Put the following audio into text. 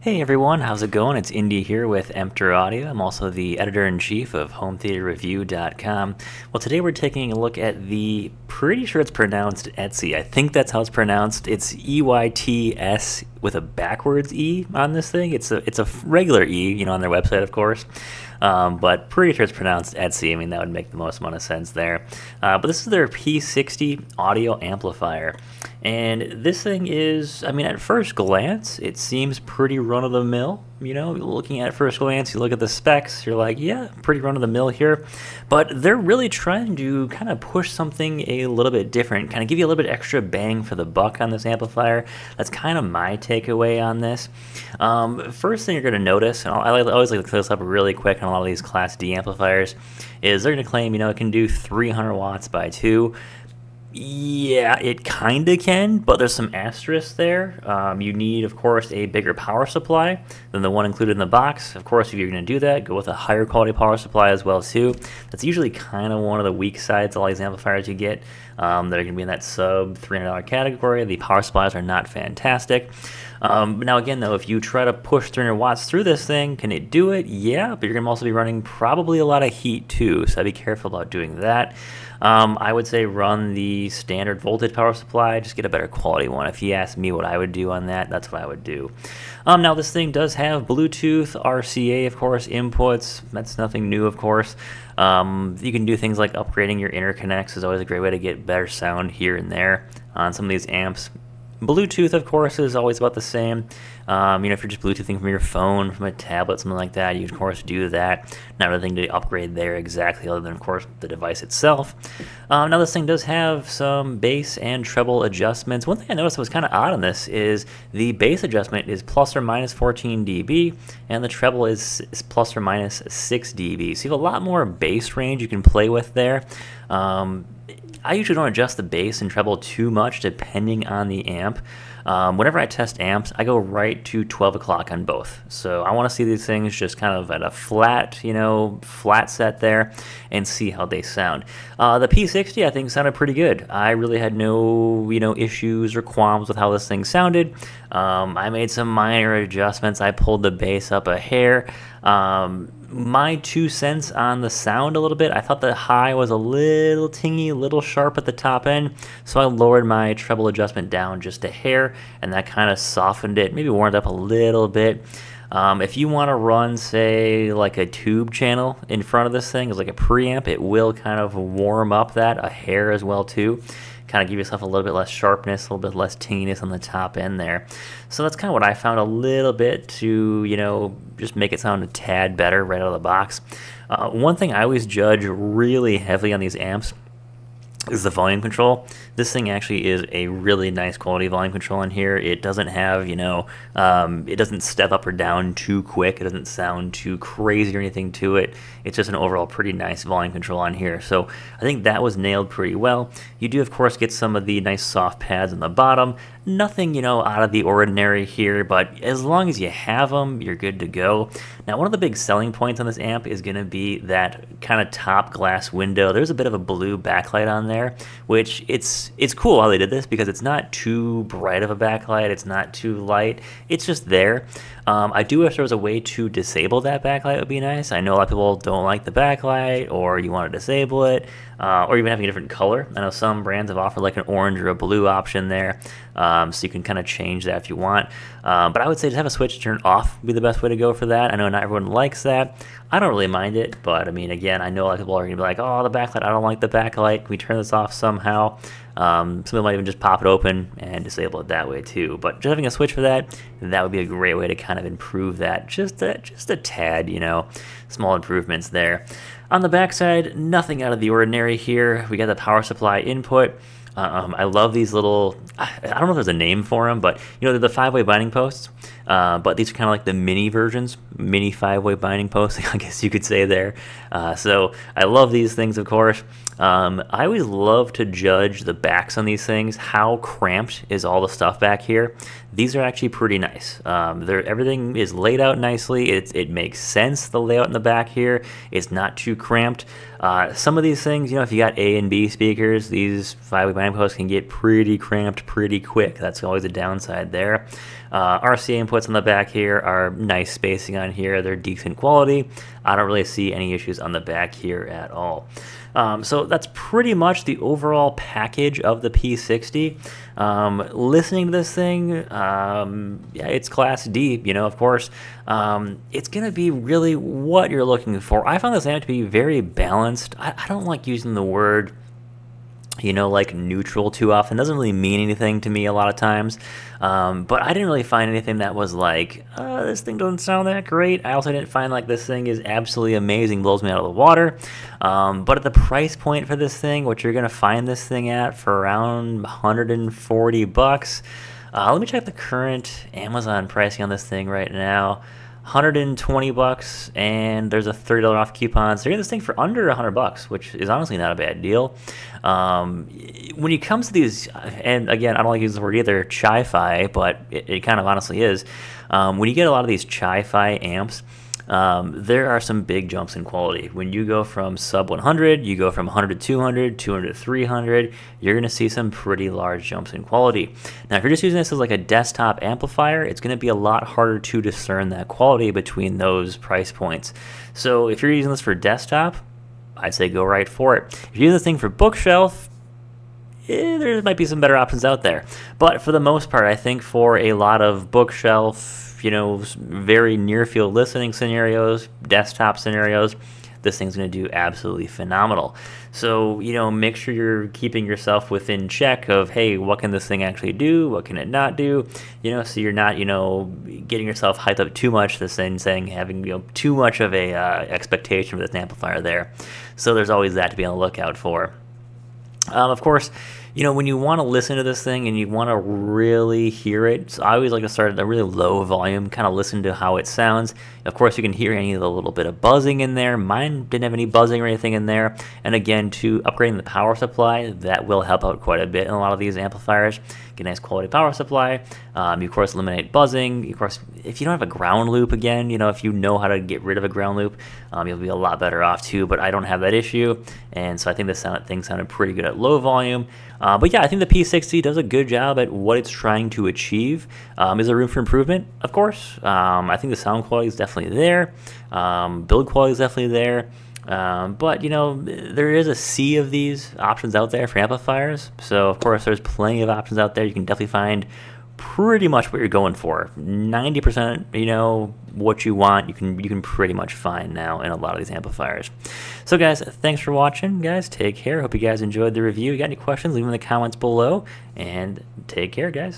Hey everyone, how's it going? It's Indy here with Emptor Audio. I'm also the editor-in-chief of HomeTheaterReview.com. Well, today we're taking a look at the, pretty sure it's pronounced Eytse. I think that's how it's pronounced. It's E-Y-T-S with a backwards E on this thing. It's a regular E, you know, on their website, of course. But pretty sure it's pronounced Eytse. I mean, that would make the most amount of sense there. But this is their P60 audio amplifier. And this thing is, I mean, at first glance, it seems pretty run-of-the-mill. You know, looking at first glance, you look at the specs, you're like, yeah, pretty run-of-the-mill here. But they're really trying to kind of push something a little bit different, kind of give you a little bit extra bang for the buck on this amplifier. That's kind of my takeaway on this. First thing you're going to notice, and I always like to clear this up really quick on a lot of these Class D amplifiers, is they're going to claim, you know, it can do 300 watts by 2. Yeah, it kind of can, but there's some asterisks there. You need, of course, a bigger power supply than the one included in the box. Of course, if you're going to do that, go with a higher quality power supply as well, too. That's usually kind of one of the weak sides of all these amplifiers you get. That are going to be in that sub $300 category. The power supplies are not fantastic. Now again though, if you try to push 300 watts through this thing, can it do it? Yeah, but you're going to also be running probably a lot of heat too, so I'd be careful about doing that. I would say run the standard voltage power supply, just get a better quality one. If you ask me what I would do on that, that's what I would do. Now this thing does have Bluetooth, RCA, of course, inputs. That's nothing new, of course. You can do things like upgrading your interconnects is always a great way to get better sound here and there on some of these amps. Bluetooth, of course, is always about the same. You know, if you're just Bluetoothing from your phone, from a tablet, something like that, you of course do that. Not really anything to upgrade there exactly, other than, of course, the device itself. Now, this thing does have some bass and treble adjustments. One thing I noticed that was kind of odd on this is the bass adjustment is plus or minus 14 dB, and the treble is plus or minus 6 dB. So you have a lot more bass range you can play with there. I usually don't adjust the bass and treble too much depending on the amp. Whenever I test amps, I go right to 12 o'clock on both. So I want to see these things just kind of at a flat, you know, flat set there and see how they sound. The P60 I think sounded pretty good. I really had no, you know, issues or qualms with how this thing sounded. I made some minor adjustments. I pulled the bass up a hair. My 2 cents on the sound a little bit. I thought the high was a little tingy, a little sharp at the top end, so I lowered my treble adjustment down just a hair, and that kind of softened it, maybe warmed up a little bit. If you want to run, say, like a tube channel in front of this thing as like a preamp, it will kind of warm up that a hair as well too. Kind of give yourself a little bit less sharpness, a little bit less tinginess on the top end there. So that's kind of what I found a little bit to, you know, just make it sound a tad better right out of the box. One thing I always judge really heavily on these amps is the volume control. This thing actually is a really nice quality volume control in here. It doesn't have, you know, it doesn't step up or down too quick. It doesn't sound too crazy or anything to it. It's just an overall pretty nice volume control on here. So I think that was nailed pretty well. You do, of course, get some of the nice soft pads on the bottom. Nothing, you know, out of the ordinary here, but as long as you have them, you're good to go. Now, one of the big selling points on this amp is going to be that kind of top glass window. There's a bit of a blue backlight on there, which it's cool how they did this because it's not too bright of a backlight. It's not too light. It's just there. I do wish there was a way to disable that backlight. It would be nice. I know a lot of people don't like the backlight, or you want to disable it, or even having a different color. I know some brands have offered like an orange or a blue option there, so you can kind of change that if you want. But I would say just have a switch turned off would be the best way to go for that. I know not everyone likes that. I don't really mind it, but I mean, again, I know a lot of people are going to be like, oh, the backlight, I don't like the backlight. Can we turn this off somehow? Some people might even just pop it open and disable it that way too. But just having a switch for that, that would be a great way to kind of improve that just a tad, you know, small improvements there. On the backside, nothing out of the ordinary here. We got the power supply input. I love these little, I don't know if there's a name for them, but you know, they're the 5-way binding posts. But these are kind of like the mini versions, mini 5-way binding posts, I guess you could say there. So I love these things, of course. I always love to judge the backs on these things. How cramped is all the stuff back here? These are actually pretty nice. Everything is laid out nicely. It makes sense, the layout in the back here. It's not too cramped. Some of these things, you know, if you got A and B speakers, these 5-way binding post can get pretty cramped pretty quick. That's always a downside there. RCA inputs on the back here are nice spacing on here. They're decent quality. I don't really see any issues on the back here at all. So that's pretty much the overall package of the P60. Listening to this thing, yeah, it's Class D, you know, of course. It's going to be really what you're looking for. I found this amp to be very balanced. I don't like using the word, you know, like neutral too often. It doesn't really mean anything to me a lot of times. But I didn't really find anything that was like, this thing doesn't sound that great. I also didn't find like this thing is absolutely amazing, blows me out of the water. But at the price point for this thing, what you're going to find this thing at for around 140 bucks. Let me check the current Amazon pricing on this thing right now. 120 bucks, and there's a $30 off coupon. So you're getting this thing for under 100 bucks, which is honestly not a bad deal. When it comes to these, and again, I don't like using the word either, chi-fi, but it kind of honestly is. When you get a lot of these chi-fi amps, there are some big jumps in quality. When you go from sub 100, you go from 100 to 200, 200 to 300, you're going to see some pretty large jumps in quality. Now, if you're just using this as like a desktop amplifier, it's going to be a lot harder to discern that quality between those price points. So if you're using this for desktop, I'd say go right for it. If you're using this thing for bookshelf, there might be some better options out there. But for the most part, I think for a lot of bookshelf, you know, very near field listening scenarios, desktop scenarios, this thing's going to do absolutely phenomenal. So, you know, make sure you're keeping yourself within check of, hey, what can this thing actually do? What can it not do? You know, so you're not, you know, getting yourself hyped up too much, this thing saying, having, you know, too much of a expectation for this amplifier there. So there's always that to be on the lookout for. Of course, you know, when you want to listen to this thing and you want to really hear it, so I always like to start at a really low volume, kind of listen to how it sounds. Of course, you can hear any of the little bit of buzzing in there. Mine didn't have any buzzing or anything in there. And again, to upgrading the power supply, that will help out quite a bit in a lot of these amplifiers. Get a nice quality power supply. You, of course, eliminate buzzing. Of course, if you don't have a ground loop, again, you know, if you know how to get rid of a ground loop, you'll be a lot better off too. But I don't have that issue. And so I think this thing sounded pretty good at low volume. But yeah, I think the P60 does a good job at what it's trying to achieve. Is there room for improvement? Of course. I think the sound quality is definitely there. Build quality is definitely there. But, you know, there is a sea of these options out there for amplifiers. So, of course, there's plenty of options out there. You can definitely find pretty much what you're going for. 90%, you know, what you want, you can pretty much find now in a lot of these amplifiers. So guys, thanks for watching. Guys, take care. Hope you guys enjoyed the review. You got any questions, leave them in the comments below, and take care, guys.